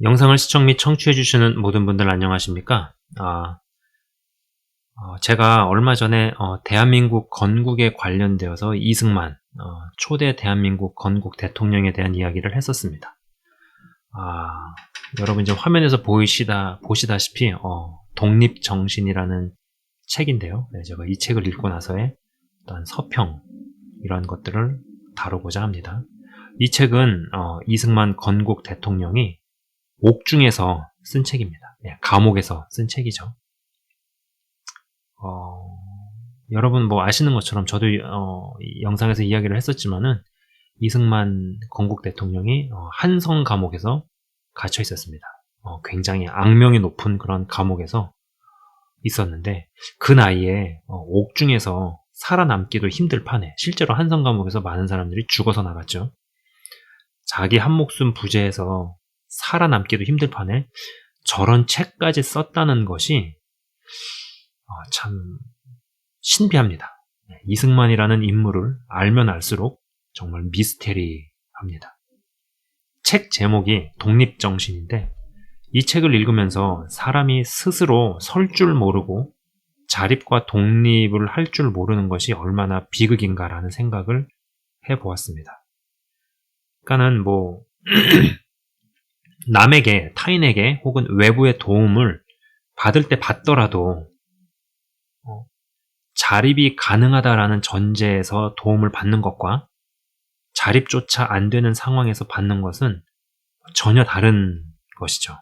영상을 시청 및 청취해주시는 모든 분들 안녕하십니까? 제가 얼마 전에 대한민국 건국에 관련되어서 이승만, 초대 대한민국 건국 대통령에 대한 이야기를 했었습니다. 여러분 이제 화면에서 보시다시피 독립정신이라는 책인데요. 네, 제가 이 책을 읽고 나서의 어떤 서평, 이런 것들을 다루고자 합니다. 이 책은 이승만 건국 대통령이 옥중에서 쓴 책입니다. 네, 감옥에서 쓴 책이죠. 여러분 뭐 아시는 것처럼 저도 이 영상에서 이야기를 했었지만은 이승만 건국 대통령이 한성 감옥에서 갇혀 있었습니다. 굉장히 악명이 높은 그런 감옥에서 있었는데 그 나이에 옥중에서 살아남기도 힘들 판에 실제로 한성 감옥에서 많은 사람들이 죽어서 나갔죠. 자기 한 목숨 부재해서 살아남기도 힘들 판에 저런 책까지 썼다는 것이 참 신비합니다. 이승만이라는 인물을 알면 알수록 정말 미스테리합니다. 책 제목이 독립정신인데 이 책을 읽으면서 사람이 스스로 설 줄 모르고 자립과 독립을 할 줄 모르는 것이 얼마나 비극인가라는 생각을 해보았습니다. 그러니까는 뭐 남에게, 타인에게 혹은 외부의 도움을 받을 때 받더라도 자립이 가능하다라는 전제에서 도움을 받는 것과 자립조차 안 되는 상황에서 받는 것은 전혀 다른 것이죠.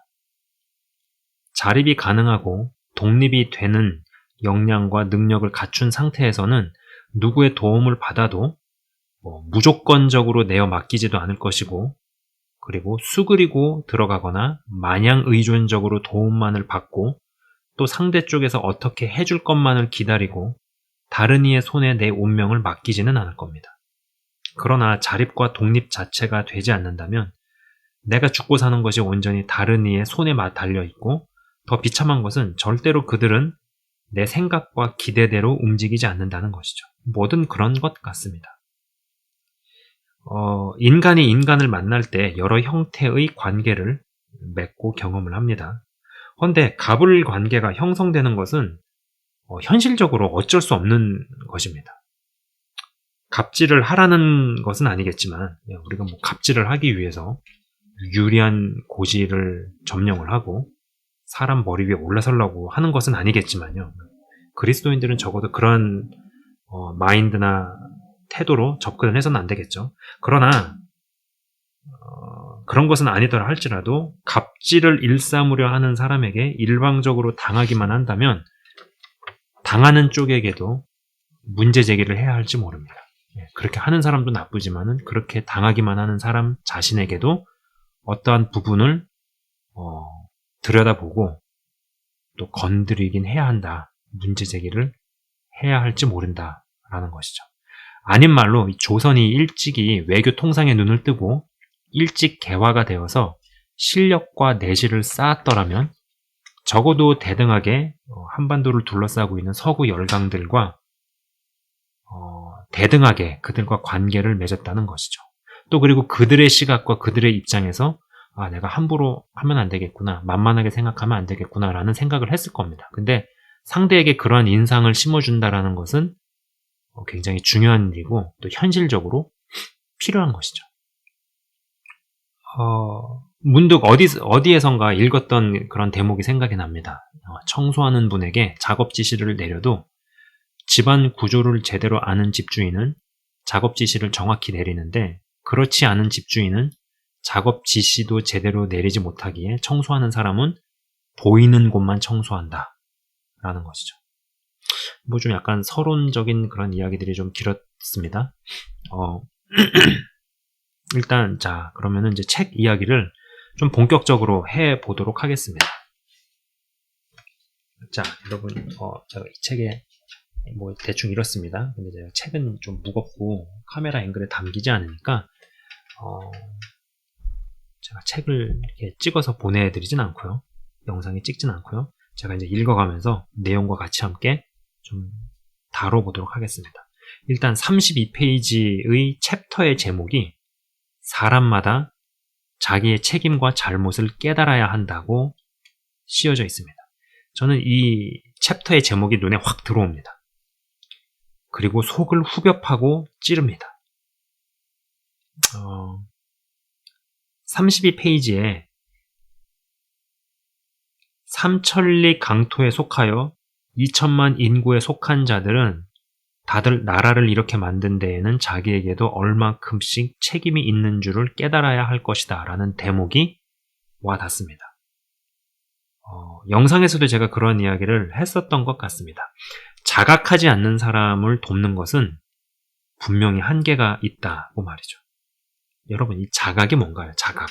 자립이 가능하고 독립이 되는 역량과 능력을 갖춘 상태에서는 누구의 도움을 받아도 무조건적으로 내어 맡기지도 않을 것이고, 그리고 수그리고 들어가거나 마냥 의존적으로 도움만을 받고 또 상대 쪽에서 어떻게 해줄 것만을 기다리고 다른 이의 손에 내 운명을 맡기지는 않을 겁니다. 그러나 자립과 독립 자체가 되지 않는다면 내가 죽고 사는 것이 온전히 다른 이의 손에 달려있고, 더 비참한 것은 절대로 그들은 내 생각과 기대대로 움직이지 않는다는 것이죠. 뭐든 그런 것 같습니다. 인간이 인간을 만날 때 여러 형태의 관계를 맺고 경험을 합니다. 그런데 갑을 관계가 형성되는 것은 현실적으로 어쩔 수 없는 것입니다. 갑질을 하라는 것은 아니겠지만 우리가 뭐 갑질을 하기 위해서 유리한 고지를 점령을 하고 사람 머리 위에 올라서려고 하는 것은 아니겠지만요. 그리스도인들은 적어도 그런 마인드나 태도로 접근을 해서는 안 되겠죠. 그러나 그런 것은 아니더라 할지라도 갑질을 일삼으려 하는 사람에게 일방적으로 당하기만 한다면 당하는 쪽에게도 문제 제기를 해야 할지 모릅니다. 그렇게 하는 사람도 나쁘지만은 그렇게 당하기만 하는 사람 자신에게도 어떠한 부분을 들여다보고 또 건드리긴 해야 한다. 문제 제기를 해야 할지 모른다라는 것이죠. 아닌 말로 조선이 일찍이 외교 통상에 눈을 뜨고 일찍 개화가 되어서 실력과 내실을 쌓았더라면 적어도 대등하게 한반도를 둘러싸고 있는 서구 열강들과 대등하게 그들과 관계를 맺었다는 것이죠. 또 그리고 그들의 시각과 그들의 입장에서 내가 함부로 하면 안 되겠구나, 만만하게 생각하면 안 되겠구나 라는 생각을 했을 겁니다. 근데 상대에게 그러한 인상을 심어준다라는 것은 굉장히 중요한 일이고 또 현실적으로 필요한 것이죠. 문득 어디에선가 읽었던 그런 대목이 생각이 납니다. 청소하는 분에게 작업 지시를 내려도 집안 구조를 제대로 아는 집주인은 작업 지시를 정확히 내리는데, 그렇지 않은 집주인은 작업 지시도 제대로 내리지 못하기에 청소하는 사람은 보이는 곳만 청소한다 라는 것이죠. 뭐 좀 약간 서론적인 그런 이야기들이 좀 길었습니다. 일단 자, 그러면은 이제 책 이야기를 좀 본격적으로 해 보도록 하겠습니다. 자, 여러분, 제가 이 책에 뭐 대충 이렇습니다. 근데 제가 책은 좀 무겁고 카메라 앵글에 담기지 않으니까 제가 책을 이렇게 찍어서 보내드리진 않고요. 영상에 찍진 않고요. 제가 이제 읽어가면서 내용과 같이 함께 좀 다뤄보도록 하겠습니다. 일단 32페이지의 챕터의 제목이 사람마다 자기의 책임과 잘못을 깨달아야 한다고 씌워져 있습니다. 저는 이 챕터의 제목이 눈에 확 들어옵니다. 그리고 속을 후벼파고 찌릅니다. 32페이지에 삼천리 강토에 속하여 2천만 인구에 속한 자들은 다들 나라를 이렇게 만든 데에는 자기에게도 얼마큼씩 책임이 있는 줄을 깨달아야 할 것이다 라는 대목이 와닿습니다. 영상에서도 제가 그런 이야기를 했었던 것 같습니다. 자각하지 않는 사람을 돕는 것은 분명히 한계가 있다고 말이죠. 여러분, 이 자각이 뭔가요? 자각.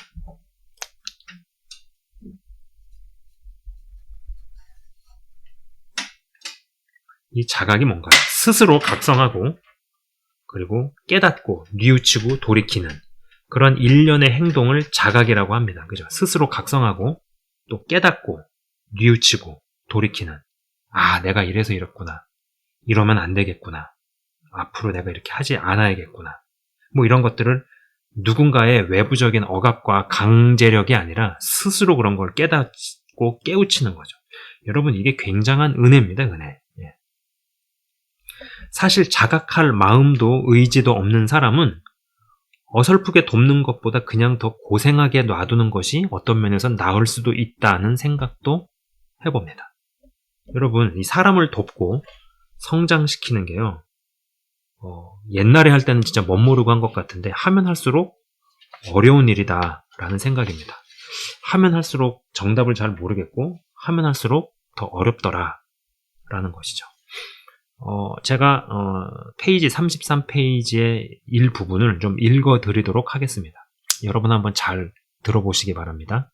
이 자각이 뭔가요? 스스로 각성하고 그리고 깨닫고 뉘우치고 돌이키는 그런 일련의 행동을 자각이라고 합니다. 그죠? 스스로 각성하고 또 깨닫고 뉘우치고 돌이키는, 아, 내가 이래서 이랬구나. 이러면 안 되겠구나. 앞으로 내가 이렇게 하지 않아야겠구나. 뭐 이런 것들을 누군가의 외부적인 억압과 강제력이 아니라 스스로 그런 걸 깨닫고 깨우치는 거죠. 여러분, 이게 굉장한 은혜입니다. 은혜. 예. 사실 자각할 마음도 의지도 없는 사람은 어설프게 돕는 것보다 그냥 더 고생하게 놔두는 것이 어떤 면에선 나을 수도 있다는 생각도 해봅니다. 여러분, 이 사람을 돕고 성장시키는 게요, 옛날에 할 때는 진짜 멋모르고 한 것 같은데 하면 할수록 어려운 일이다라는 생각입니다. 하면 할수록 정답을 잘 모르겠고 하면 할수록 더 어렵더라라는 것이죠. 제가 페이지 33페이지의 일부분을 좀 읽어드리도록 하겠습니다. 여러분 한번 잘 들어보시기 바랍니다.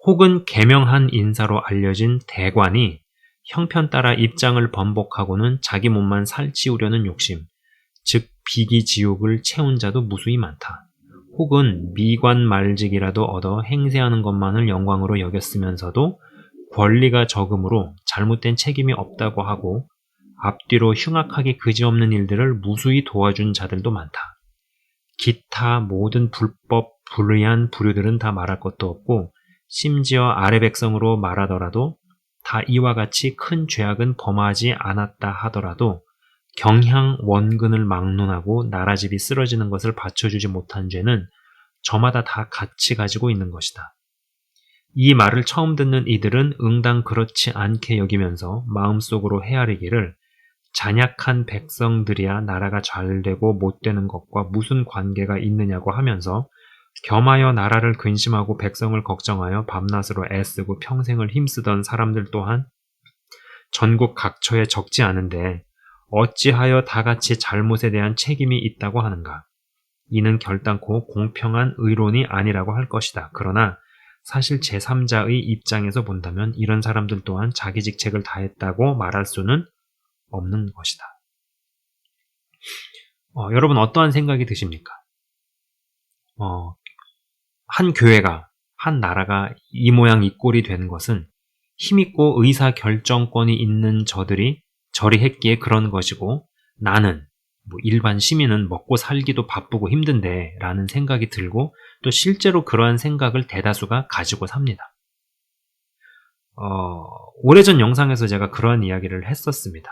혹은 개명한 인사로 알려진 대관이 형편 따라 입장을 번복하고는 자기 몸만 살찌우려는 욕심, 즉 비기지욕을 채운 자도 무수히 많다. 혹은 미관말직이라도 얻어 행세하는 것만을 영광으로 여겼으면서도 권리가 적음으로 잘못된 책임이 없다고 하고 앞뒤로 흉악하게 그지없는 일들을 무수히 도와준 자들도 많다. 기타 모든 불법, 불의한 부류들은 다 말할 것도 없고 심지어 아래 백성으로 말하더라도 다 이와 같이 큰 죄악은 범하지 않았다 하더라도 경향 원근을 막론하고 나라집이 쓰러지는 것을 받쳐주지 못한 죄는 저마다 다 같이 가지고 있는 것이다. 이 말을 처음 듣는 이들은 응당 그렇지 않게 여기면서 마음속으로 헤아리기를 잔약한 백성들이야 나라가 잘되고 못되는 것과 무슨 관계가 있느냐고 하면서 겸하여 나라를 근심하고 백성을 걱정하여 밤낮으로 애쓰고 평생을 힘쓰던 사람들 또한 전국 각처에 적지 않은데 어찌하여 다같이 잘못에 대한 책임이 있다고 하는가? 이는 결단코 공평한 의론이 아니라고 할 것이다. 그러나 사실 제3자의 입장에서 본다면 이런 사람들 또한 자기 직책을 다했다고 말할 수는 없는 것이다. 여러분 어떠한 생각이 드십니까? 한 교회가, 한 나라가 이 모양 이 꼴이 된 것은 힘있고 의사결정권이 있는 저들이 저리 했기에 그런 것이고 나는 일반 시민은 먹고 살기도 바쁘고 힘든데 라는 생각이 들고 또 실제로 그러한 생각을 대다수가 가지고 삽니다. 오래전 영상에서 제가 그러한 이야기를 했었습니다.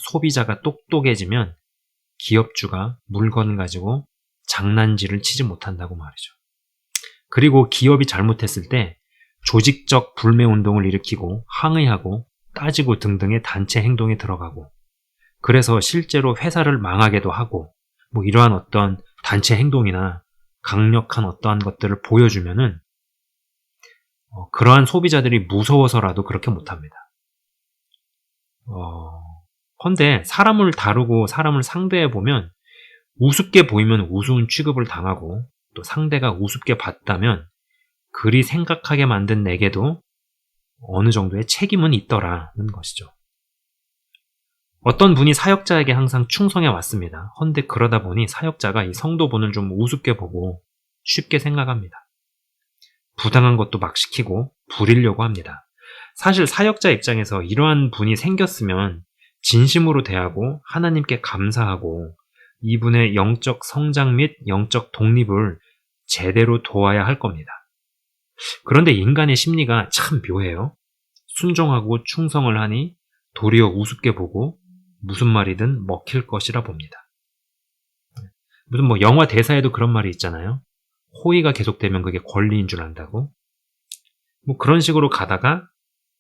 소비자가 똑똑해지면 기업주가 물건 가지고 장난질을 치지 못한다고 말이죠. 그리고 기업이 잘못했을 때 조직적 불매운동을 일으키고 항의하고 따지고 등등의 단체 행동에 들어가고 그래서 실제로 회사를 망하게도 하고 이러한 어떤 단체 행동이나 강력한 어떠한 것들을 보여주면은 그러한 소비자들이 무서워서라도 그렇게 못합니다. 헌데 사람을 다루고 사람을 상대해보면 우습게 보이면 우스운 취급을 당하고 또 상대가 우습게 봤다면 그리 생각하게 만든 내게도 어느 정도의 책임은 있더라는 것이죠. 어떤 분이 사역자에게 항상 충성해 왔습니다. 헌데 그러다 보니 사역자가 이 성도분을 좀 우습게 보고 쉽게 생각합니다. 부당한 것도 막 시키고 부리려고 합니다. 사실 사역자 입장에서 이러한 분이 생겼으면 진심으로 대하고 하나님께 감사하고 이분의 영적 성장 및 영적 독립을 제대로 도와야 할 겁니다. 그런데 인간의 심리가 참 묘해요. 순종하고 충성을 하니 도리어 우습게 보고 무슨 말이든 먹힐 것이라 봅니다. 무슨 영화 대사에도 그런 말이 있잖아요. 호의가 계속되면 그게 권리인 줄 안다고. 그런 식으로 가다가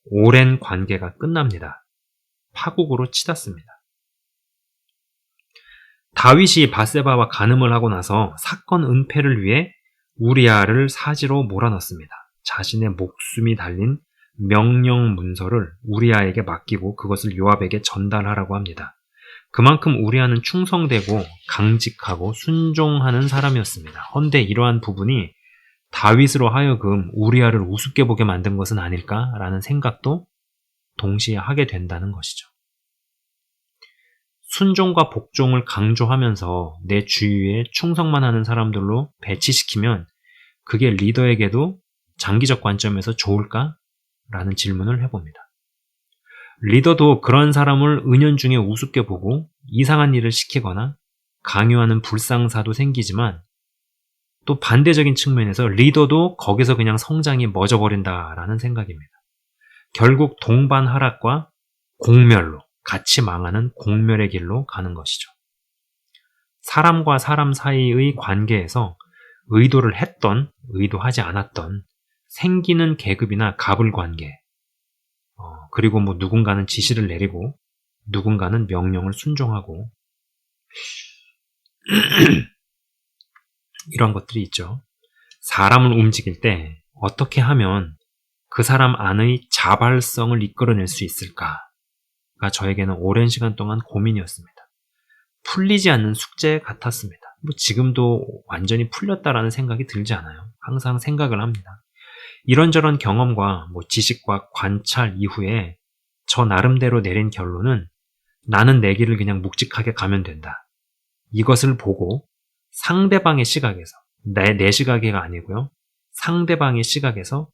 오랜 관계가 끝납니다. 파국으로 치닫습니다. 다윗이 밧세바와 간음을 하고 나서 사건 은폐를 위해 우리아를 사지로 몰아넣습니다. 자신의 목숨이 달린 명령 문서를 우리아에게 맡기고 그것을 요압에게 전달하라고 합니다. 그만큼 우리아는 충성되고 강직하고 순종하는 사람이었습니다. 헌데 이러한 부분이 다윗으로 하여금 우리아를 우습게 보게 만든 것은 아닐까라는 생각도 동시에 하게 된다는 것이죠. 순종과 복종을 강조하면서 내 주위에 충성만 하는 사람들로 배치시키면 그게 리더에게도 장기적 관점에서 좋을까? 라는 질문을 해봅니다. 리더도 그런 사람을 은연중에 우습게 보고 이상한 일을 시키거나 강요하는 불상사도 생기지만 또 반대적인 측면에서 리더도 거기서 그냥 성장이 멎어버린다라는 생각입니다. 결국 동반 하락과 공멸로 같이 망하는 공멸의 길로 가는 것이죠. 사람과 사람 사이의 관계에서 의도를 했던 의도하지 않았던 생기는 계급이나 갑을관계 그리고 누군가는 지시를 내리고 누군가는 명령을 순종하고 이런 것들이 있죠. 사람을 움직일 때 어떻게 하면 그 사람 안의 자발성을 이끌어낼 수 있을까가 저에게는 오랜 시간 동안 고민이었습니다. 풀리지 않는 숙제 같았습니다. 지금도 완전히 풀렸다라는 생각이 들지 않아요. 항상 생각을 합니다. 이런저런 경험과 지식과 관찰 이후에 저 나름대로 내린 결론은 나는 내 길을 그냥 묵직하게 가면 된다. 이것을 보고 상대방의 시각에서 내 시각이 아니고요. 상대방의 시각에서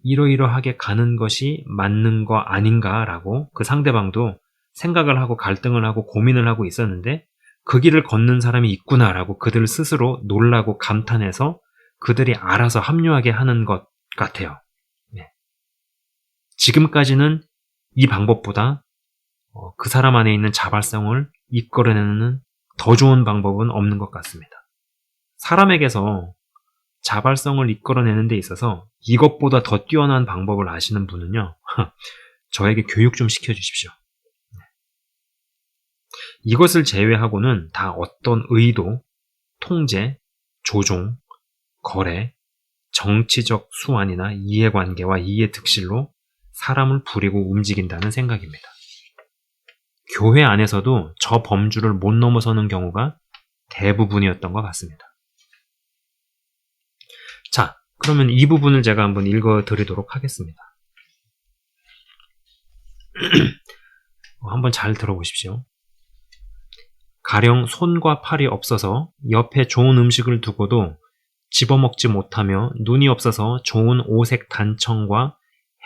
이러이러하게 가는 것이 맞는 거 아닌가라고 그 상대방도 생각을 하고 갈등을 하고 고민을 하고 있었는데 그 길을 걷는 사람이 있구나라고 그들 스스로 놀라고 감탄해서 그들이 알아서 합류하게 하는 것 같아요. 네. 지금까지는 이 방법보다 그 사람 안에 있는 자발성을 이끌어내는 더 좋은 방법은 없는 것 같습니다. 사람에게서 자발성을 이끌어내는 데 있어서 이것보다 더 뛰어난 방법을 아시는 분은요. 저에게 교육 좀 시켜주십시오. 이것을 제외하고는 다 어떤 의도, 통제, 조종, 거래, 정치적 수완이나 이해관계와 이해득실로 사람을 부리고 움직인다는 생각입니다. 교회 안에서도 저 범주를 못 넘어서는 경우가 대부분이었던 것 같습니다. 자, 그러면 이 부분을 제가 한번 읽어드리도록 하겠습니다. 한번 잘 들어보십시오. 가령 손과 팔이 없어서 옆에 좋은 음식을 두고도 집어먹지 못하며 눈이 없어서 좋은 오색 단청과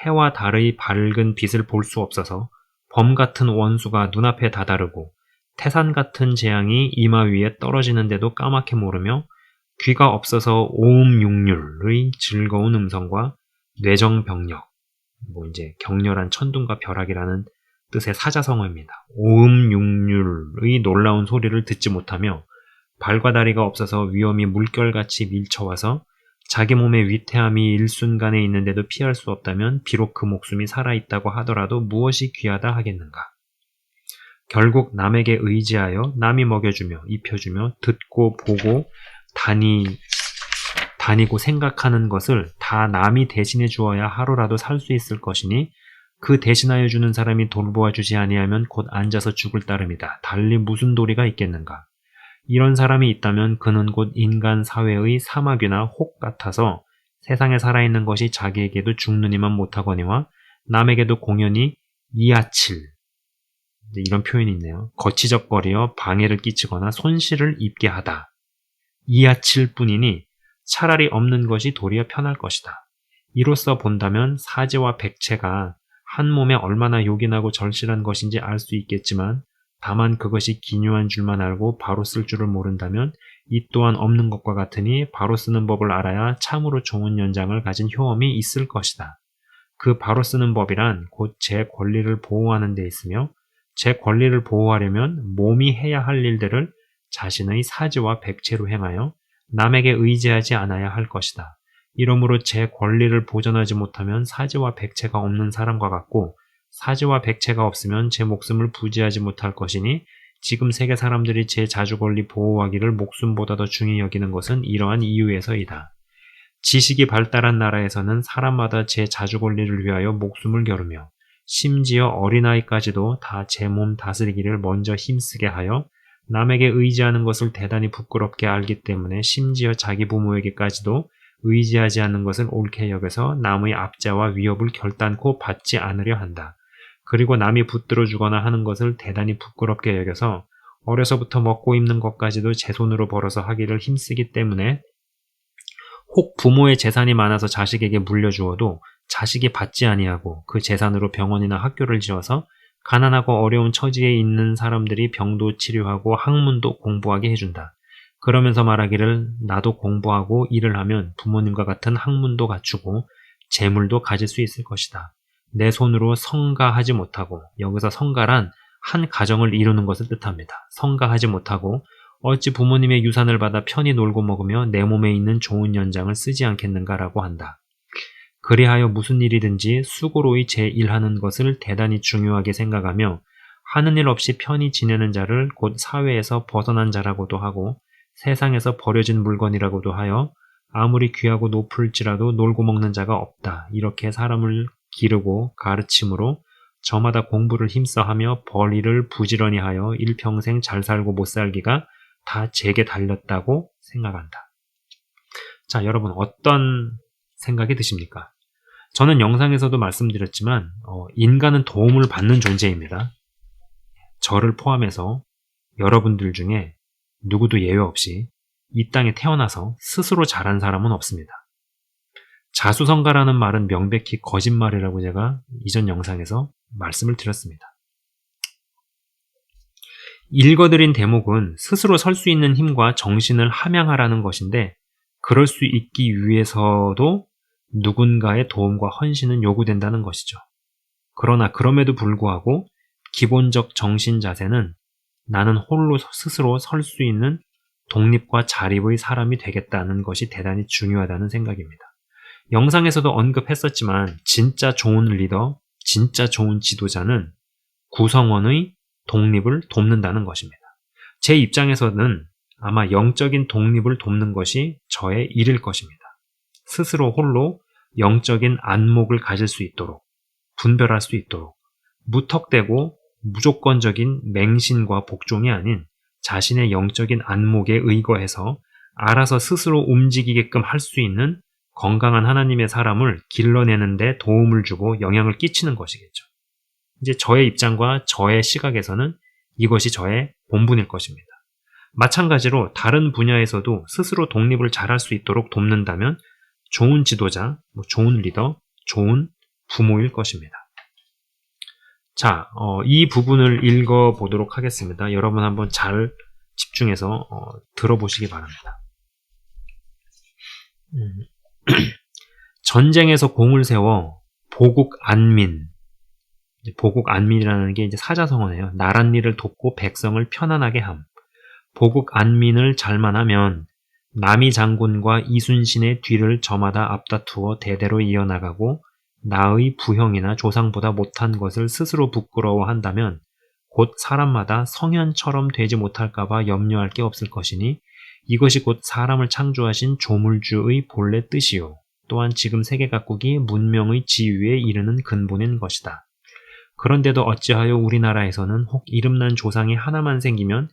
해와 달의 밝은 빛을 볼 수 없어서 범 같은 원수가 눈앞에 다다르고 태산 같은 재앙이 이마 위에 떨어지는데도 까맣게 모르며 귀가 없어서 오음육률의 즐거운 음성과 뇌정병력, 이제 격렬한 천둥과 벼락이라는 뜻의 사자성어입니다. 오음육률의 놀라운 소리를 듣지 못하며 발과 다리가 없어서 위험이 물결같이 밀쳐와서 자기 몸의 위태함이 일순간에 있는데도 피할 수 없다면 비록 그 목숨이 살아있다고 하더라도 무엇이 귀하다 하겠는가. 결국 남에게 의지하여 남이 먹여주며 입혀주며 듣고 보고 다니고 생각하는 것을 다 남이 대신해 주어야 하루라도 살 수 있을 것이니 그 대신하여 주는 사람이 돌보아 주지 아니하면 곧 앉아서 죽을 따름이다. 달리 무슨 도리가 있겠는가. 이런 사람이 있다면 그는 곧 인간 사회의 사마귀나 혹 같아서 세상에 살아있는 것이 자기에게도 죽느니만 못하거니와 남에게도 공연히 이아칠, 이런 표현이 있네요. 거치적거리어 방해를 끼치거나 손실을 입게 하다. 이아칠 뿐이니 차라리 없는 것이 도리어 편할 것이다. 이로써 본다면 사지와 백체가 한 몸에 얼마나 요긴하고 절실한 것인지 알 수 있겠지만 다만 그것이 기묘한 줄만 알고 바로 쓸 줄을 모른다면 이 또한 없는 것과 같으니 바로 쓰는 법을 알아야 참으로 좋은 연장을 가진 효험이 있을 것이다. 그 바로 쓰는 법이란 곧 제 권리를 보호하는 데 있으며 제 권리를 보호하려면 몸이 해야 할 일들을 자신의 사지와 백체로 행하여 남에게 의지하지 않아야 할 것이다. 이러므로 제 권리를 보존하지 못하면 사지와 백체가 없는 사람과 같고 사지와 백체가 없으면 제 목숨을 부지하지 못할 것이니 지금 세계 사람들이 제 자주 권리 보호하기를 목숨보다 더 중히 여기는 것은 이러한 이유에서이다. 지식이 발달한 나라에서는 사람마다 제 자주 권리를 위하여 목숨을 겨루며 심지어 어린아이까지도 다 제 몸 다스리기를 먼저 힘쓰게 하여 남에게 의지하는 것을 대단히 부끄럽게 알기 때문에 심지어 자기 부모에게까지도 의지하지 않는 것을 옳게 여겨서 남의 압제와 위협을 결단코 받지 않으려 한다. 그리고 남이 붙들어 주거나 하는 것을 대단히 부끄럽게 여겨서 어려서부터 먹고 입는 것까지도 제 손으로 벌어서 하기를 힘쓰기 때문에 혹 부모의 재산이 많아서 자식에게 물려주어도 자식이 받지 아니하고 그 재산으로 병원이나 학교를 지어서 가난하고 어려운 처지에 있는 사람들이 병도 치료하고 학문도 공부하게 해준다. 그러면서 말하기를 나도 공부하고 일을 하면 부모님과 같은 학문도 갖추고 재물도 가질 수 있을 것이다. 내 손으로 성가하지 못하고, 여기서 성가란 한 가정을 이루는 것을 뜻합니다. 성가하지 못하고 어찌 부모님의 유산을 받아 편히 놀고 먹으며 내 몸에 있는 좋은 연장을 쓰지 않겠는가라고 한다. 그리하여 무슨 일이든지 수고로이 제 일하는 것을 대단히 중요하게 생각하며 하는 일 없이 편히 지내는 자를 곧 사회에서 벗어난 자라고도 하고 세상에서 버려진 물건이라고도 하여 아무리 귀하고 높을지라도 놀고 먹는 자가 없다. 이렇게 사람을 기르고 가르침으로 저마다 공부를 힘써하며 벌이를 부지런히 하여 일평생 잘 살고 못 살기가 다 제게 달렸다고 생각한다. 자, 여러분 어떤 생각이 드십니까? 저는 영상에서도 말씀드렸지만 인간은 도움을 받는 존재입니다. 저를 포함해서 여러분들 중에 누구도 예외 없이 이 땅에 태어나서 스스로 잘한 사람은 없습니다. 자수성가라는 말은 명백히 거짓말이라고 제가 이전 영상에서 말씀을 드렸습니다. 읽어드린 대목은 스스로 설 수 있는 힘과 정신을 함양하라는 것인데 그럴 수 있기 위해서도 누군가의 도움과 헌신은 요구된다는 것이죠. 그러나 그럼에도 불구하고 기본적 정신 자세는 나는 홀로 스스로 설 수 있는 독립과 자립의 사람이 되겠다는 것이 대단히 중요하다는 생각입니다. 영상에서도 언급했었지만 진짜 좋은 리더, 진짜 좋은 지도자는 구성원의 독립을 돕는다는 것입니다. 제 입장에서는 아마 영적인 독립을 돕는 것이 저의 일일 것입니다. 스스로 홀로 영적인 안목을 가질 수 있도록, 분별할 수 있도록 무턱대고 무조건적인 맹신과 복종이 아닌 자신의 영적인 안목에 의거해서 알아서 스스로 움직이게끔 할 수 있는 건강한 하나님의 사람을 길러내는 데 도움을 주고 영향을 끼치는 것이겠죠. 이제 저의 입장과 저의 시각에서는 이것이 저의 본분일 것입니다. 마찬가지로 다른 분야에서도 스스로 독립을 잘할 수 있도록 돕는다면 좋은 지도자, 좋은 리더, 좋은 부모일 것입니다. 자, 이 부분을 읽어보도록 하겠습니다. 여러분 한번 잘 집중해서 들어보시기 바랍니다. 전쟁에서 공을 세워 보국 안민, 보국 안민이라는 게 이제 사자성어네요. 나랏일을 돕고 백성을 편안하게 함. 보국 안민을 잘만 하면 남이 장군과 이순신의 뒤를 저마다 앞다투어 대대로 이어나가고 나의 부형이나 조상보다 못한 것을 스스로 부끄러워한다면 곧 사람마다 성현처럼 되지 못할까봐 염려할 게 없을 것이니 이것이 곧 사람을 창조하신 조물주의 본래 뜻이요. 또한 지금 세계 각국이 문명의 지위에 이르는 근본인 것이다. 그런데도 어찌하여 우리나라에서는 혹 이름난 조상이 하나만 생기면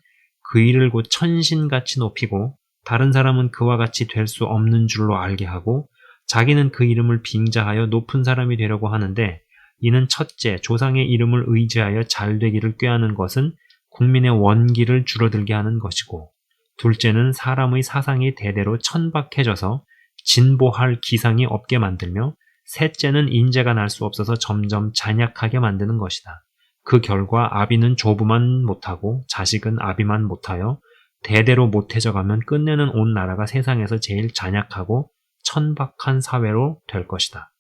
그 일을 곧 천신같이 높이고 다른 사람은 그와 같이 될 수 없는 줄로 알게 하고 자기는 그 이름을 빙자하여 높은 사람이 되려고 하는데 이는 첫째, 조상의 이름을 의지하여 잘되기를 꾀하는 것은 국민의 원기를 줄어들게 하는 것이고 둘째는 사람의 사상이 대대로 천박해져서 진보할 기상이 없게 만들며 셋째는 인재가 날 수 없어서 점점 잔약하게 만드는 것이다. 그 결과 아비는 조부만 못하고 자식은 아비만 못하여 대대로 못해져 가면 끝내는 온 나라가 세상에서 제일 잔약하고 천박한 사회로 될 것이다.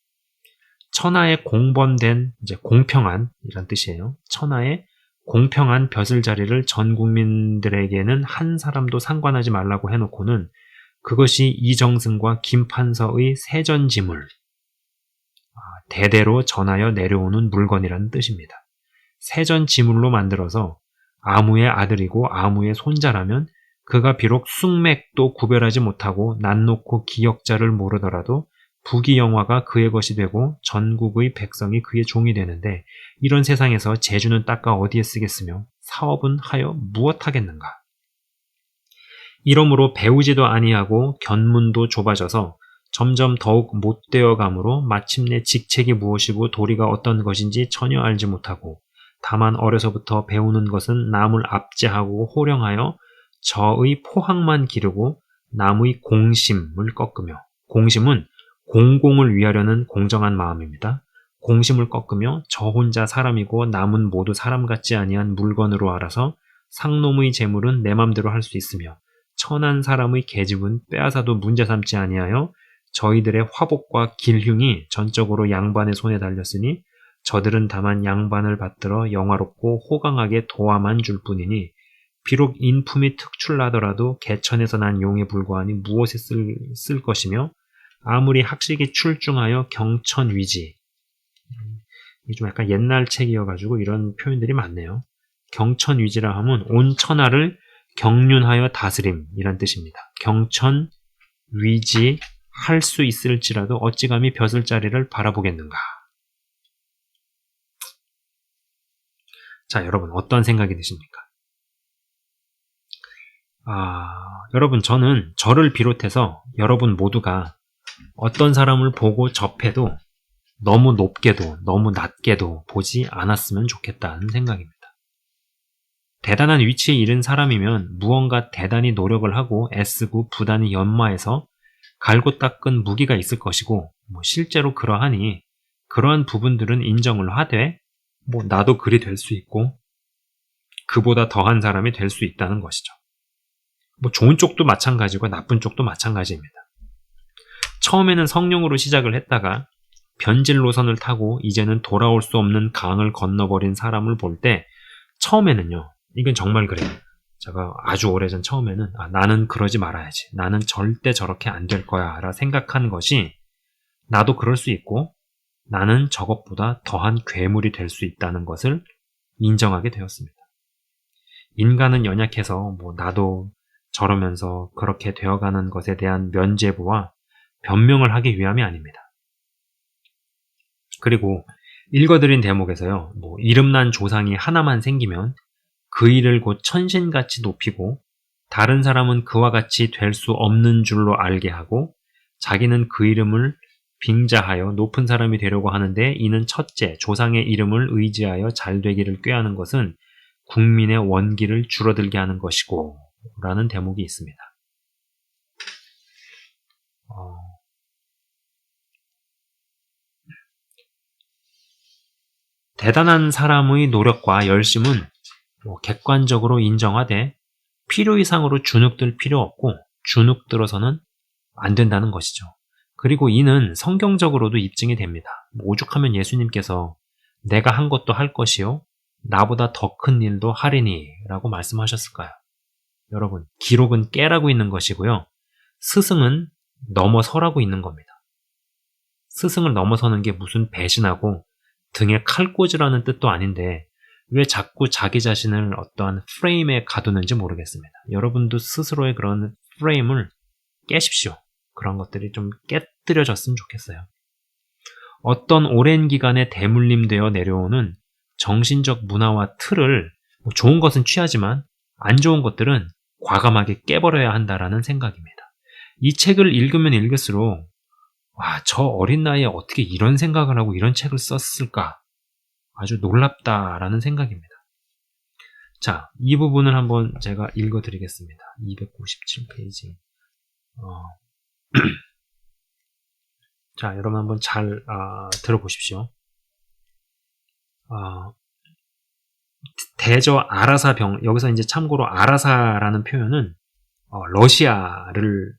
천하의 공범된 이제 공평한 이란 뜻이에요. 천하의 공평한 벼슬자리를 전 국민들에게는 한 사람도 상관하지 말라고 해놓고는 그것이 이정승과 김판서의 세전지물, 대대로 전하여 내려오는 물건이라는 뜻입니다. 세전지물로 만들어서 아무의 아들이고 아무의 손자라면 그가 비록 숙맥도 구별하지 못하고 낯놓고 기역자를 모르더라도 부귀영화가 그의 것이 되고 전국의 백성이 그의 종이 되는데 이런 세상에서 재주는 닦아 어디에 쓰겠으며 사업은 하여 무엇하겠는가. 이러므로 배우지도 아니하고 견문도 좁아져서 점점 더욱 못되어 가므로 마침내 직책이 무엇이고 도리가 어떤 것인지 전혀 알지 못하고 다만 어려서부터 배우는 것은 남을 압제하고 호령하여 저의 포항만 기르고 남의 공심을 꺾으며, 공심은 공공을 위하려는 공정한 마음입니다. 공심을 꺾으며 저 혼자 사람이고 남은 모두 사람 같지 아니한 물건으로 알아서 상놈의 재물은 내 맘대로 할 수 있으며 천한 사람의 계집은 빼앗아도 문제 삼지 아니하여 저희들의 화복과 길흉이 전적으로 양반의 손에 달렸으니 저들은 다만 양반을 받들어 영화롭고 호강하게 도함만 줄 뿐이니 비록 인품이 특출나더라도 개천에서 난 용에 불과하니 무엇에 쓸 것이며 아무리 학식이 출중하여 경천위지, 이게 좀 약간 옛날 책이어가지고 이런 표현들이 많네요. 경천위지라 하면 온 천하를 경륜하여 다스림이란 뜻입니다. 경천위지 할 수 있을지라도 어찌 감히 벼슬자리를 바라보겠는가. 자, 여러분 어떤 생각이 드십니까? 여러분 저는 저를 비롯해서 여러분 모두가 어떤 사람을 보고 접해도 너무 높게도 너무 낮게도 보지 않았으면 좋겠다는 생각입니다. 대단한 위치에 이른 사람이면 무언가 대단히 노력을 하고 애쓰고 부단히 연마해서 갈고 닦은 무기가 있을 것이고 실제로 그러하니 그러한 부분들은 인정을 하되 나도 그리 될 수 있고 그보다 더한 사람이 될 수 있다는 것이죠. 좋은 쪽도 마찬가지고 나쁜 쪽도 마찬가지입니다. 처음에는 성령으로 시작을 했다가 변질 노선을 타고 이제는 돌아올 수 없는 강을 건너버린 사람을 볼 때 처음에는요, 이건 정말 그래요. 제가 아주 오래전 처음에는 나는 그러지 말아야지, 나는 절대 저렇게 안 될 거야 라 생각한 것이 나도 그럴 수 있고 나는 저것보다 더한 괴물이 될 수 있다는 것을 인정하게 되었습니다. 인간은 연약해서 나도 저러면서 그렇게 되어가는 것에 대한 면죄부와 변명을 하기 위함이 아닙니다. 그리고 읽어드린 대목에서요, 이름난 조상이 하나만 생기면 그 일을 곧 천신같이 높이고 다른 사람은 그와 같이 될 수 없는 줄로 알게 하고 자기는 그 이름을 빙자하여 높은 사람이 되려고 하는데 이는 첫째 조상의 이름을 의지하여 잘 되기를 꾀하는 것은 국민의 원기를 줄어들게 하는 것이고 라는 대목이 있습니다. 대단한 사람의 노력과 열심은 객관적으로 인정하되 필요 이상으로 주눅들 필요 없고 주눅들어서는 안 된다는 것이죠. 그리고 이는 성경적으로도 입증이 됩니다. 오죽하면 예수님께서 내가 한 것도 할 것이요 나보다 더 큰 일도 하리니 라고 말씀하셨을까요? 여러분, 기록은 깨라고 있는 것이고요. 스승은 넘어서라고 있는 겁니다. 스승을 넘어서는 게 무슨 배신하고 등에 칼 꽂으라는 뜻도 아닌데 왜 자꾸 자기 자신을 어떠한 프레임에 가두는지 모르겠습니다. 여러분도 스스로의 그런 프레임을 깨십시오. 그런 것들이 좀 깨뜨려졌으면 좋겠어요. 어떤 오랜 기간에 대물림되어 내려오는 정신적 문화와 틀을 좋은 것은 취하지만 안 좋은 것들은 과감하게 깨버려야 한다라는 생각입니다. 이 책을 읽으면 읽을수록 저 어린 나이에 어떻게 이런 생각을 하고 이런 책을 썼을까? 아주 놀랍다라는 생각입니다. 자, 이 부분을 한번 제가 읽어드리겠습니다. 297페이지. 자, 여러분 한번 잘 들어보십시오. 대저 아라사 여기서 이제 참고로 아라사라는 표현은 러시아를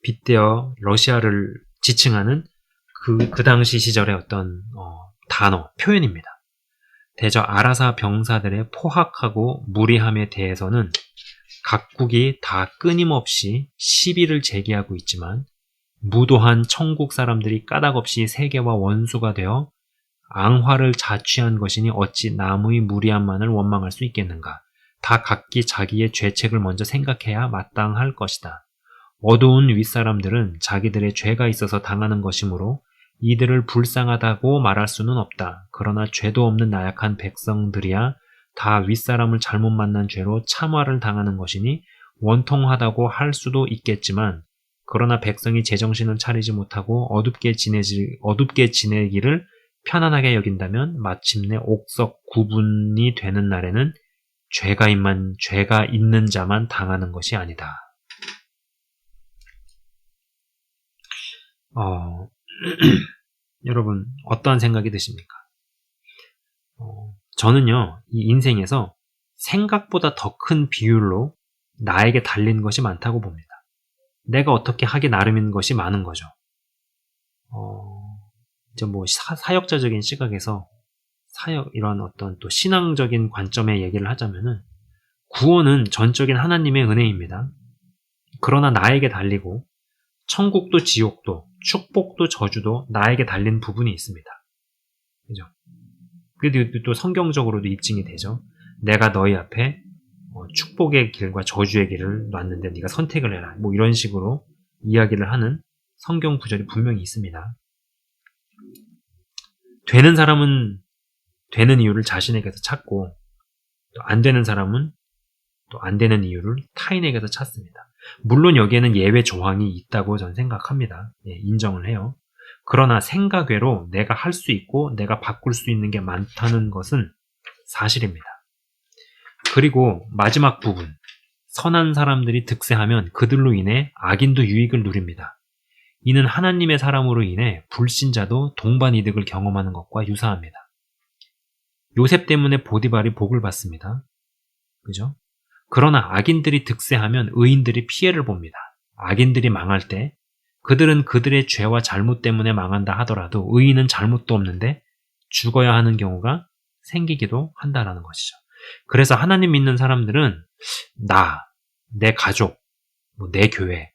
빗대어 러시아를 지칭하는 그 당시 시절의 어떤 단어, 표현입니다. 대저 아라사 병사들의 포악하고 무리함에 대해서는 각국이 다 끊임없이 시비를 제기하고 있지만 무도한 천국 사람들이 까닭없이 세계와 원수가 되어 앙화를 자취한 것이니 어찌 남의 무리함만을 원망할 수 있겠는가. 다 각기 자기의 죄책을 먼저 생각해야 마땅할 것이다. 어두운 윗사람들은 자기들의 죄가 있어서 당하는 것이므로 이들을 불쌍하다고 말할 수는 없다. 그러나 죄도 없는 나약한 백성들이야 다 윗사람을 잘못 만난 죄로 참화를 당하는 것이니 원통하다고 할 수도 있겠지만 그러나 백성이 제정신을 차리지 못하고 어둡게 지내기를 편안하게 여긴다면 마침내 옥석 구분이 되는 날에는 죄가 있는 자만 당하는 것이 아니다. 여러분 어떠한 생각이 드십니까? 저는요, 이 인생에서 생각보다 더 큰 비율로 나에게 달린 것이 많다고 봅니다. 내가 어떻게 하기 나름인 것이 많은 거죠. 이제 뭐 사역자적인 시각에서 이런 어떤 또 신앙적인 관점의 얘기를 하자면은 구원은 전적인 하나님의 은혜입니다. 그러나 나에게 달리고 천국도 지옥도 축복도 저주도 나에게 달린 부분이 있습니다. 그죠? 그래도 또 성경적으로도 입증이 되죠. 내가 너희 앞에 축복의 길과 저주의 길을 놨는데 네가 선택을 해라. 뭐 이런 식으로 이야기를 하는 성경 구절이 분명히 있습니다. 되는 사람은 되는 이유를 자신에게서 찾고 또 안 되는 사람은 또 안 되는 이유를 타인에게서 찾습니다. 물론 여기에는 예외 조항이 있다고 저는 생각합니다. 인정을 해요. 그러나 생각 외로 내가 할 수 있고 내가 바꿀 수 있는 게 많다는 것은 사실입니다. 그리고 마지막 부분, 선한 사람들이 득세하면 그들로 인해 악인도 유익을 누립니다. 이는 하나님의 사람으로 인해 불신자도 동반 이득을 경험하는 것과 유사합니다. 요셉 때문에 보디발이 복을 받습니다. 그죠? 그러나 악인들이 득세하면 의인들이 피해를 봅니다. 악인들이 망할 때 그들은 그들의 죄와 잘못 때문에 망한다 하더라도 의인은 잘못도 없는데 죽어야 하는 경우가 생기기도 한다라는 것이죠. 그래서 하나님 믿는 사람들은 내 가족, 내 교회,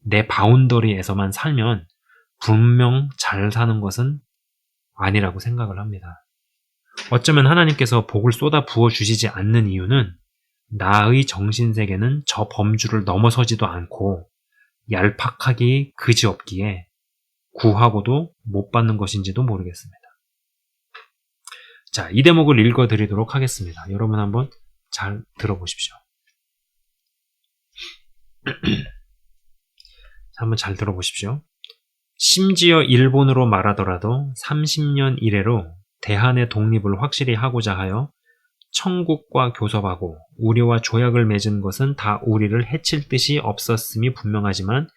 내 바운더리에서만 살면 분명 잘 사는 것은 아니라고 생각을 합니다. 어쩌면 하나님께서 복을 쏟아 부어주시지 않는 이유는 나의 정신세계는 저 범주를 넘어서지도 않고 얄팍하기 그지없기에 구하고도 못 받는 것인지도 모르겠습니다. 자, 이 대목을 읽어드리도록 하겠습니다. 여러분 한번 잘 들어보십시오. 한번 잘 들어보십시오. 심지어 일본으로 말하더라도 30년 이래로 대한의 독립을 확실히 하고자 하여 청국과 교섭하고 우리와 조약을 맺은 것은 다 우리를 해칠 뜻이 없었음이 분명하지만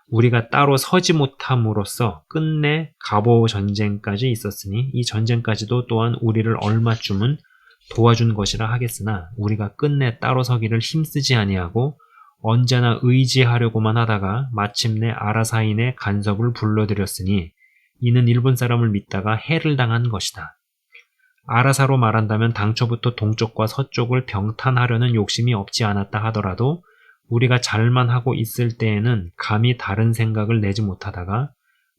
우리가 따로 서지 못함으로써 끝내 갑오 전쟁까지 있었으니 이 전쟁까지도 또한 우리를 얼마쯤은 도와준 것이라 하겠으나 우리가 끝내 따로 서기를 힘쓰지 아니하고 언제나 의지하려고만 하다가 마침내 아라사인의 간섭을 불러들였으니 이는 일본 사람을 믿다가 해를 당한 것이다. 아라사로 말한다면 당초부터 동쪽과 서쪽을 병탄하려는 욕심이 없지 않았다 하더라도 우리가 잘만 하고 있을 때에는 감히 다른 생각을 내지 못하다가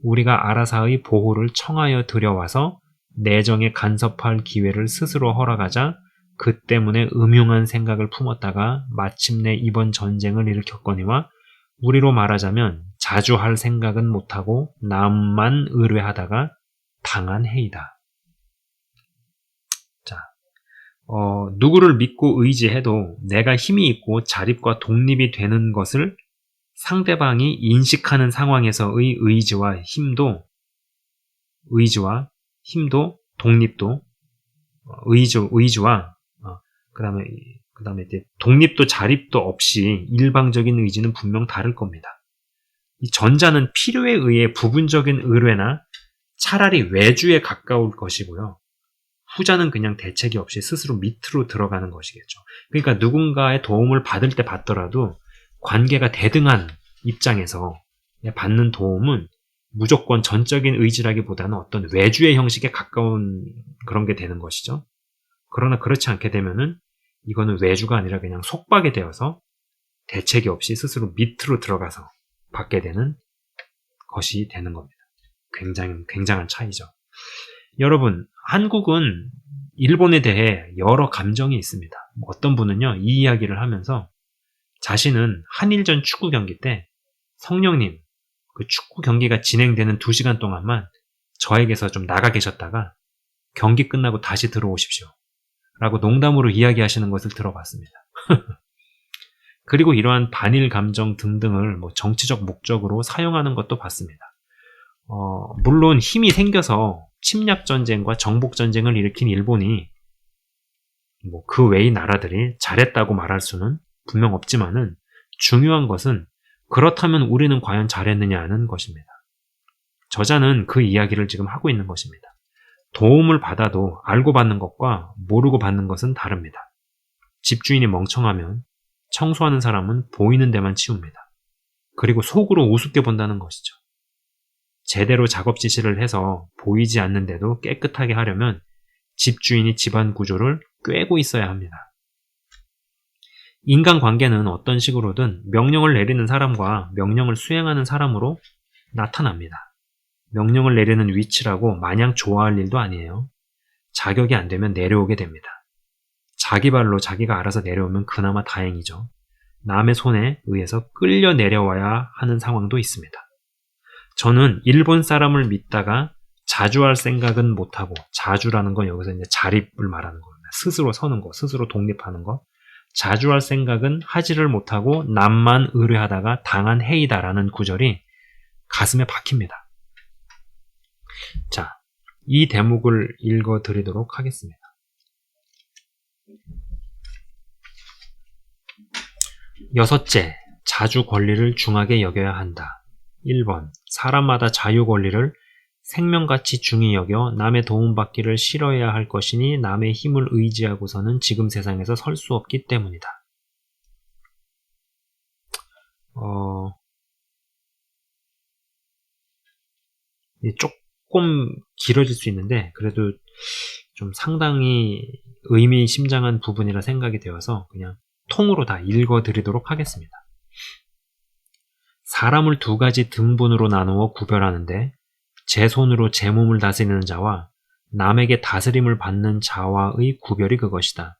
우리가 아라사의 보호를 청하여 들여와서 내정에 간섭할 기회를 스스로 허락하자 그 때문에 음흉한 생각을 품었다가 마침내 이번 전쟁을 일으켰거니와 우리로 말하자면 자주 할 생각은 못하고 남만 의뢰하다가 당한 해이다. 누구를 믿고 의지해도 내가 힘이 있고 자립과 독립이 되는 것을 상대방이 인식하는 상황에서의 의지와 힘도 독립도 의지와 그다음에 이제 독립도 자립도 없이 일방적인 의지는 분명 다를 겁니다. 이 전자는 필요에 의해 부분적인 의뢰나 차라리 외주에 가까울 것이고요. 후자는 그냥 대책이 없이 스스로 밑으로 들어가는 것이겠죠. 그러니까 누군가의 도움을 받을 때 받더라도 관계가 대등한 입장에서 받는 도움은 무조건 전적인 의지라기보다는 어떤 외주의 형식에 가까운 그런 게 되는 것이죠. 그러나 그렇지 않게 되면은 이거는 외주가 아니라 그냥 속박이 되어서 대책이 없이 스스로 밑으로 들어가서 받게 되는 것이 되는 겁니다. 굉장한 차이죠. 여러분, 한국은 일본에 대해 여러 감정이 있습니다. 어떤 분은요, 이 이야기를 하면서 자신은 한일전 축구 경기 때 성령님, 그 축구 경기가 진행되는 2시간 동안만 저에게서 좀 나가 계셨다가 경기 끝나고 다시 들어오십시오. 라고 농담으로 이야기하시는 것을 들어봤습니다. 그리고 이러한 반일 감정 등등을 정치적 목적으로 사용하는 것도 봤습니다. 물론 힘이 생겨서 침략전쟁과 정복전쟁을 일으킨 일본이 그 외의 나라들이 잘했다고 말할 수는 분명 없지만은 중요한 것은 그렇다면 우리는 과연 잘했느냐는 것입니다. 저자는 그 이야기를 지금 하고 있는 것입니다. 도움을 받아도 알고 받는 것과 모르고 받는 것은 다릅니다. 집주인이 멍청하면 청소하는 사람은 보이는 데만 치웁니다. 그리고 속으로 우습게 본다는 것이죠. 제대로 작업 지시를 해서 보이지 않는데도 깨끗하게 하려면 집주인이 집안 구조를 꿰고 있어야 합니다. 인간관계는 어떤 식으로든 명령을 내리는 사람과 명령을 수행하는 사람으로 나타납니다. 명령을 내리는 위치라고 마냥 좋아할 일도 아니에요. 자격이 안 되면 내려오게 됩니다. 자기 발로 자기가 알아서 내려오면 그나마 다행이죠. 남의 손에 의해서 끌려 내려와야 하는 상황도 있습니다. 저는 일본 사람을 믿다가 자주할 생각은 못하고, 자주라는 건 여기서 이제 자립을 말하는 겁니다. 스스로 서는 거, 스스로 독립하는 거. 자주할 생각은 하지를 못하고 남만 의뢰하다가 당한 해이다라는 구절이 가슴에 박힙니다. 자, 이 대목을 읽어드리도록 하겠습니다. 여섯째, 자주 권리를 중하게 여겨야 한다. 1번, 사람마다 자유 권리를 생명같이 중히 여겨 남의 도움받기를 싫어해야 할 것이니 남의 힘을 의지하고서는 지금 세상에서 설 수 없기 때문이다. 조금 길어질 수 있는데 그래도 좀 상당히 의미심장한 부분이라 생각이 되어서 그냥 통으로 다 읽어드리도록 하겠습니다. 사람을 2가지 등분으로 나누어 구별하는데 제 손으로 제 몸을 다스리는 자와 남에게 다스림을 받는 자와의 구별이 그것이다.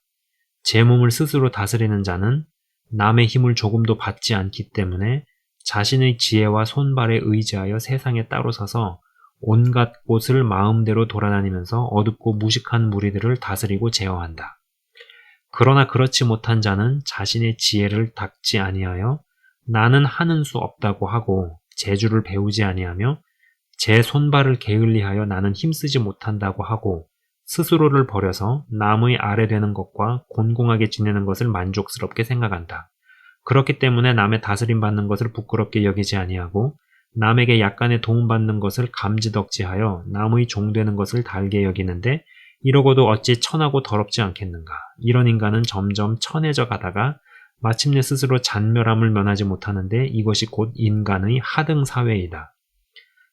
제 몸을 스스로 다스리는 자는 남의 힘을 조금도 받지 않기 때문에 자신의 지혜와 손발에 의지하여 세상에 따로 서서 온갖 곳을 마음대로 돌아다니면서 어둡고 무식한 무리들을 다스리고 제어한다. 그러나 그렇지 못한 자는 자신의 지혜를 닦지 아니하여 나는 하는 수 없다고 하고 재주를 배우지 아니하며 제 손발을 게을리하여 나는 힘쓰지 못한다고 하고 스스로를 버려서 남의 아래되는 것과 곤궁하게 지내는 것을 만족스럽게 생각한다. 그렇기 때문에 남의 다스림 받는 것을 부끄럽게 여기지 아니하고 남에게 약간의 도움받는 것을 감지덕지하여 남의 종되는 것을 달게 여기는데 이러고도 어찌 천하고 더럽지 않겠는가. 이런 인간은 점점 천해져 가다가 마침내 스스로 잔멸함을 면하지 못하는데 이것이 곧 인간의 하등사회이다.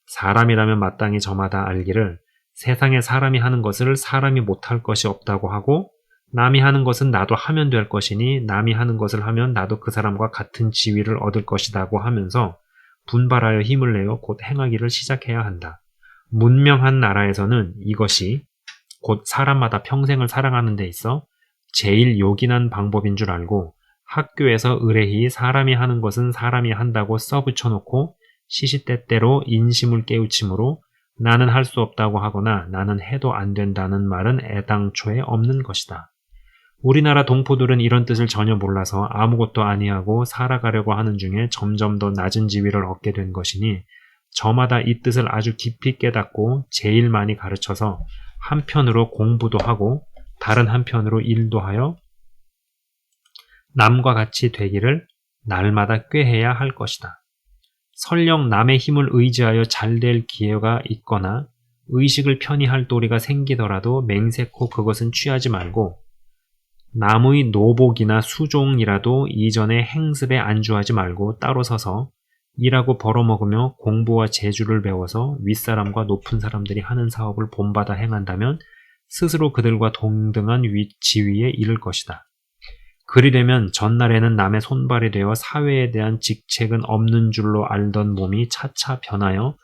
사람이라면 마땅히 저마다 알기를 세상에 사람이 하는 것을 사람이 못할 것이 없다고 하고 남이 하는 것은 나도 하면 될 것이니 남이 하는 것을 하면 나도 그 사람과 같은 지위를 얻을 것이다고 하면서 분발하여 힘을 내어 곧 행하기를 시작해야 한다. 문명한 나라에서는 이것이 곧 사람마다 평생을 살아가는 데 있어 제일 요긴한 방법인 줄 알고 학교에서 의뢰히 사람이 하는 것은 사람이 한다고 써붙여놓고 시시때때로 인심을 깨우침으로 나는 할 수 없다고 하거나 나는 해도 안 된다는 말은 애당초에 없는 것이다. 우리나라 동포들은 이런 뜻을 전혀 몰라서 아무것도 아니하고 살아가려고 하는 중에 점점 더 낮은 지위를 얻게 된 것이니 저마다 이 뜻을 아주 깊이 깨닫고 제일 많이 가르쳐서 한편으로 공부도 하고 다른 한편으로 일도 하여 남과 같이 되기를 날마다 꾀해야 할 것이다. 설령 남의 힘을 의지하여 잘 될 기회가 있거나 의식을 편히 할 도리가 생기더라도 맹세코 그것은 취하지 말고 남의 노복이나 수종이라도 이전의 행습에 안주하지 말고 따로 서서 일하고 벌어먹으며 공부와 재주를 배워서 윗사람과 높은 사람들이 하는 사업을 본받아 행한다면 스스로 그들과 동등한 지위에 이를 것이다. 그리려면 전날에는 남의 손발이 되어 사회에 대한 직책은 없는 줄로 알던 몸이 차차 변하여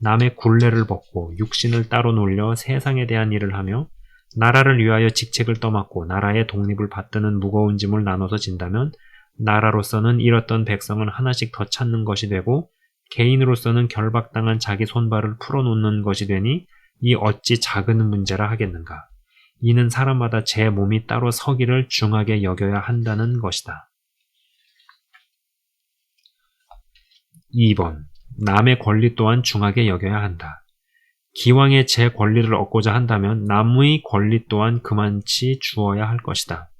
남의 굴레를 벗고 육신을 따로 놀려 세상에 대한 일을 하며 나라를 위하여 직책을 떠맡고 나라의 독립을 받드는 무거운 짐을 나눠서 진다면 나라로서는 잃었던 백성을 하나씩 더 찾는 것이 되고 개인으로서는 결박당한 자기 손발을 풀어놓는 것이 되니 이 어찌 작은 문제라 하겠는가. 이는 사람마다 제 몸이 따로 서기를 중하게 여겨야 한다는 것이다. 2번. 남의 권리 또한 중하게 여겨야 한다. 기왕에 제 권리를 얻고자 한다면 남의 권리 또한 그만치 주어야 할 것이다.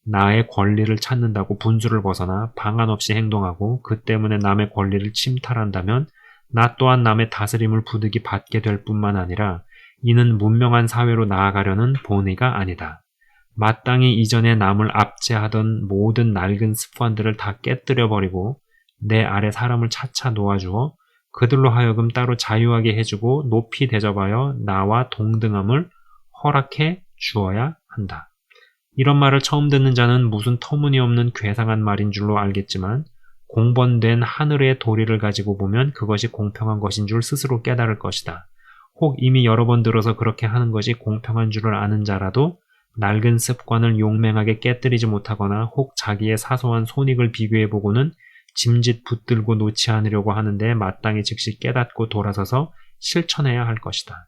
나의 권리를 찾는다고 분수를 벗어나 방안 없이 행동하고 그 때문에 남의 권리를 침탈한다면 나 또한 남의 다스림을 부득이 받게 될 뿐만 아니라 이는 문명한 사회로 나아가려는 본의가 아니다. 마땅히 이전에 남을 압제하던 모든 낡은 습관들을 다 깨뜨려버리고 내 아래 사람을 차차 놓아주어 그들로 하여금 따로 자유하게 해주고 높이 대접하여 나와 동등함을 허락해 주어야 한다. 이런 말을 처음 듣는 자는 무슨 터무니없는 괴상한 말인 줄로 알겠지만 공번된 하늘의 도리를 가지고 보면 그것이 공평한 것인 줄 스스로 깨달을 것이다. 혹 이미 여러 번 들어서 그렇게 하는 것이 공평한 줄을 아는 자라도 낡은 습관을 용맹하게 깨뜨리지 못하거나 혹 자기의 사소한 손익을 비교해보고는 짐짓 붙들고 놓지 않으려고 하는데 마땅히 즉시 깨닫고 돌아서서 실천해야 할 것이다.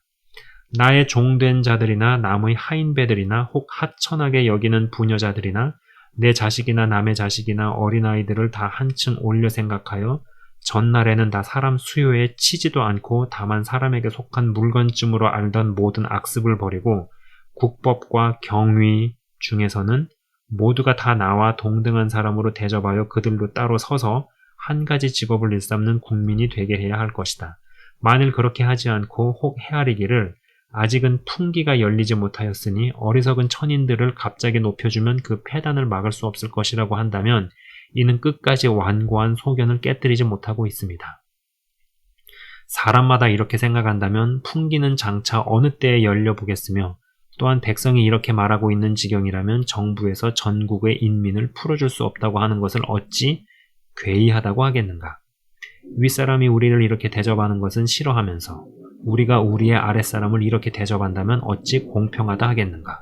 나의 종된 자들이나 남의 하인배들이나 혹 하천하게 여기는 부녀자들이나 내 자식이나 남의 자식이나 어린아이들을 다 한층 올려 생각하여 전날에는 다 사람 수요에 치지도 않고 다만 사람에게 속한 물건쯤으로 알던 모든 악습을 버리고 국법과 경위 중에서는 모두가 다 나와 동등한 사람으로 대접하여 그들로 따로 서서 한 가지 직업을 일삼는 국민이 되게 해야 할 것이다. 만일 그렇게 하지 않고 혹 헤아리기를 아직은 풍기가 열리지 못하였으니 어리석은 천인들을 갑자기 높여주면 그 폐단을 막을 수 없을 것이라고 한다면 이는 끝까지 완고한 소견을 깨뜨리지 못하고 있습니다. 사람마다 이렇게 생각한다면 풍기는 장차 어느 때에 열려보겠으며 또한 백성이 이렇게 말하고 있는 지경이라면 정부에서 전국의 인민을 풀어줄 수 없다고 하는 것을 어찌 괴이하다고 하겠는가. 윗사람이 우리를 이렇게 대접하는 것은 싫어하면서 우리가 우리의 아랫사람을 이렇게 대접한다면 어찌 공평하다 하겠는가.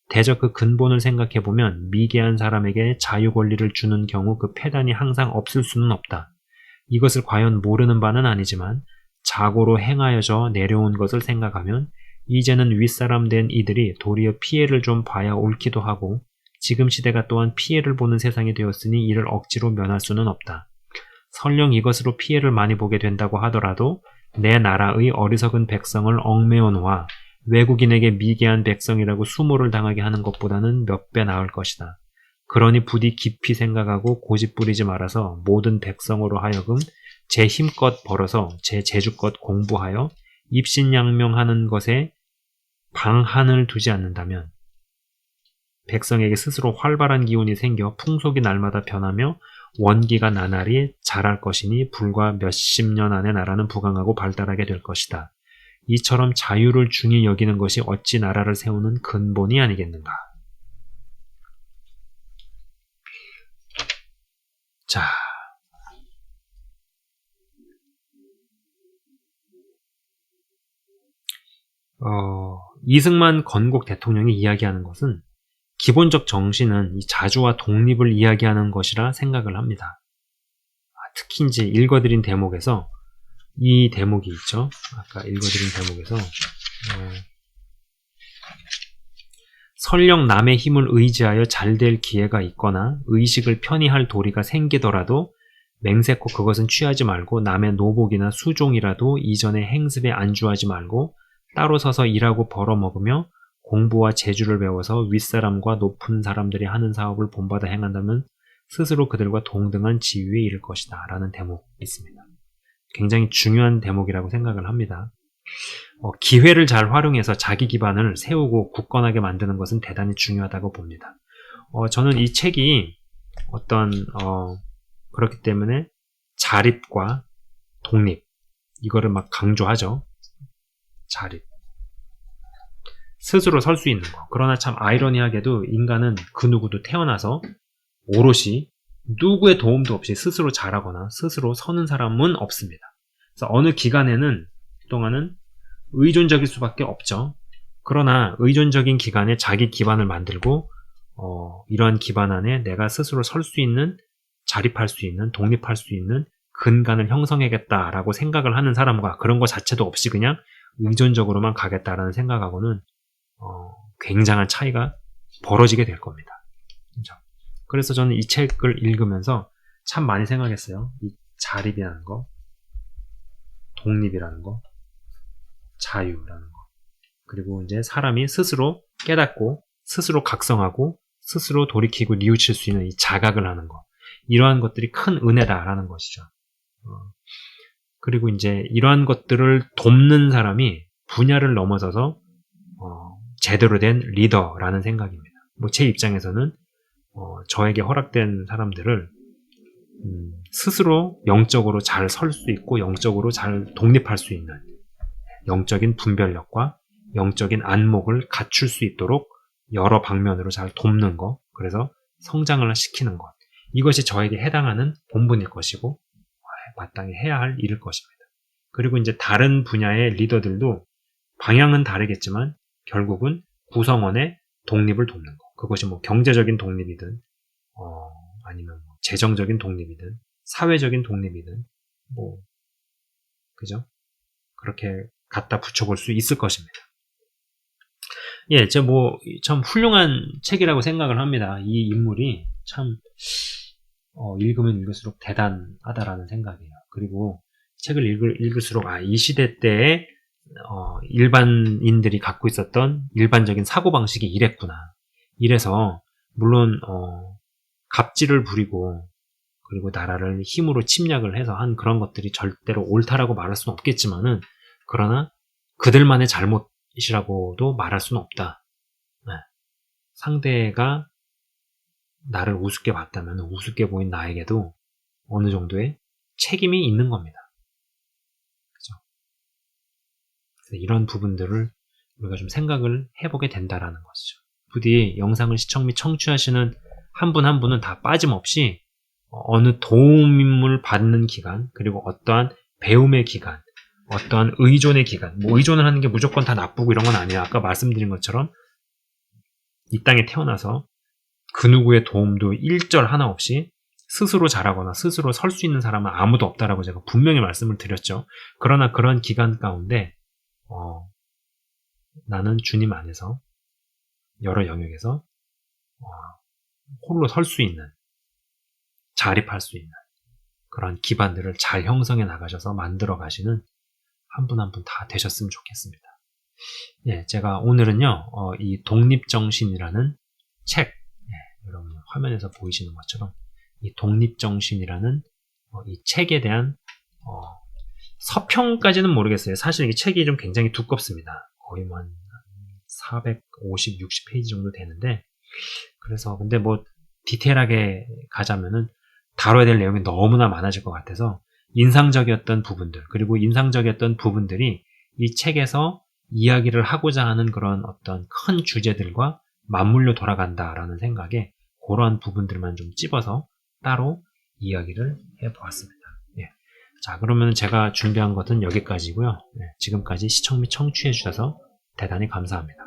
대저 그 근본을 생각해보면 미개한 사람에게 자유 권리를 주는 경우 그 폐단이 항상 없을 수는 없다. 이것을 과연 모르는 바는 아니지만 자고로 행하여져 내려온 것을 생각하면 이제는 윗사람 된 이들이 도리어 피해를 좀 봐야 옳기도 하고 지금 시대가 또한 피해를 보는 세상이 되었으니 이를 억지로 면할 수는 없다. 설령 이것으로 피해를 많이 보게 된다고 하더라도 내 나라의 어리석은 백성을 얽매어 놓아 외국인에게 미개한 백성이라고 수모를 당하게 하는 것보다는 몇 배 나을 것이다. 그러니 부디 깊이 생각하고 고집 부리지 말아서 모든 백성으로 하여금 제 힘껏 벌어서 제 재주껏 공부하여 입신양명하는 것에 방한을 두지 않는다면 백성에게 스스로 활발한 기운이 생겨 풍속이 날마다 변하며 원기가 나날이 자랄 것이니 불과 몇십 년 안에 나라는 부강하고 발달하게 될 것이다. 이처럼 자유를 중히 여기는 것이 어찌 나라를 세우는 근본이 아니겠는가. 자, 이승만 건국 대통령이 이야기하는 것은 기본적 정신은 이 자주와 독립을 이야기하는 것이라 생각을 합니다. 특히 이제 읽어드린 대목에서 이 대목이 있죠. 아까 읽어드린 대목에서 설령 남의 힘을 의지하여 잘될 기회가 있거나 의식을 편히 할 도리가 생기더라도 맹세코 그것은 취하지 말고 남의 노복이나 수종이라도 이전의 행습에 안주하지 말고 따로 서서 일하고 벌어먹으며 공부와 재주를 배워서 윗사람과 높은 사람들이 하는 사업을 본받아 행한다면 스스로 그들과 동등한 지위에 이를 것이다 라는 대목이 있습니다. 굉장히 중요한 대목이라고 생각을 합니다. 기회를 잘 활용해서 자기 기반을 세우고 굳건하게 만드는 것은 대단히 중요하다고 봅니다. 저는 이 책이 그렇기 때문에 자립과 독립, 이거를 막 강조하죠. 자립. 스스로 설 수 있는 거. 그러나 참 아이러니하게도 인간은 그 누구도 태어나서 오롯이 누구의 도움도 없이 스스로 자라거나 스스로 서는 사람은 없습니다. 그래서 어느 기간에는 그동안은 의존적일 수밖에 없죠. 그러나 의존적인 기간에 자기 기반을 만들고 이러한 기반 안에 내가 스스로 설 수 있는, 자립할 수 있는, 독립할 수 있는 근간을 형성해야겠다라고 생각을 하는 사람과 그런 것 자체도 없이 그냥 의존적으로만 가겠다라는 생각하고는 굉장한 차이가 벌어지게 될 겁니다. 그렇죠? 그래서 저는 이 책을 읽으면서 참 많이 생각했어요. 이 자립이라는 거, 독립이라는 거, 자유라는 거, 그리고 이제 사람이 스스로 깨닫고 스스로 각성하고 스스로 돌이키고 뉘우칠 수 있는 이 자각을 하는 거, 이러한 것들이 큰 은혜다라는 것이죠. 그리고 이제 이러한 것들을 돕는 사람이 분야를 넘어서서 제대로 된 리더라는 생각입니다. 제 입장에서는 저에게 허락된 사람들을 스스로 영적으로 잘 설 수 있고 영적으로 잘 독립할 수 있는 영적인 분별력과 영적인 안목을 갖출 수 있도록 여러 방면으로 잘 돕는 것, 그래서 성장을 시키는 것, 이것이 저에게 해당하는 본분일 것이고 마땅히 해야 할 일일 것입니다. 그리고 이제 다른 분야의 리더들도 방향은 다르겠지만 결국은 구성원의 독립을 돕는 것, 그것이 경제적인 독립이든 아니면 재정적인 독립이든 사회적인 독립이든 그죠? 그렇게 갖다 붙여볼 수 있을 것입니다. 예, 참 훌륭한 책이라고 생각을 합니다. 이 인물이 참 읽으면 읽을수록 대단하다라는 생각이에요. 그리고 책을 읽을수록 이 시대 때에 일반인들이 갖고 있었던 일반적인 사고방식이 이랬구나. 이래서 물론 갑질을 부리고 그리고 나라를 힘으로 침략을 해서 한 그런 것들이 절대로 옳다라고 말할 수는 없겠지만은, 그러나 그들만의 잘못이라고도 말할 수는 없다. 네. 상대가 나를 우습게 봤다면 우습게 보인 나에게도 어느 정도의 책임이 있는 겁니다. 그죠? 그래서 이런 부분들을 우리가 좀 생각을 해보게 된다라는 것이죠. 부디 영상을 시청 및 청취하시는 한 분 한 분은 다 빠짐없이 어느 도움을 받는 기간, 그리고 어떠한 배움의 기간, 어떠한 의존의 기간, 의존을 하는 게 무조건 다 나쁘고 이런 건 아니야. 아까 말씀드린 것처럼 이 땅에 태어나서 그 누구의 도움도 일절 하나 없이 스스로 자라거나 스스로 설 수 있는 사람은 아무도 없다라고 제가 분명히 말씀을 드렸죠. 그러나 그런 기간 가운데 나는 주님 안에서 여러 영역에서 홀로 설 수 있는, 자립할 수 있는 그런 기반들을 잘 형성해 나가셔서 만들어 가시는 한 분 한 분 다 되셨으면 좋겠습니다. 예, 제가 오늘은요, 이 독립정신이라는 책, 여러분 화면에서 보이시는 것처럼 이 독립정신이라는 이 책에 대한 서평까지는 모르겠어요. 사실 이 책이 좀 굉장히 두껍습니다. 거의 한 450, 60페이지 정도 되는데, 그래서 근데 디테일하게 가자면은 다뤄야 될 내용이 너무나 많아질 것 같아서 인상적이었던 부분들, 그리고 인상적이었던 부분들이 이 책에서 이야기를 하고자 하는 그런 어떤 큰 주제들과 맞물려 돌아간다라는 생각에 그러한 부분들만 좀 찝어서 따로 이야기를 해보았습니다. 예. 자, 그러면 제가 준비한 것은 여기까지고요. 지금까지 시청 및 청취해 주셔서 대단히 감사합니다.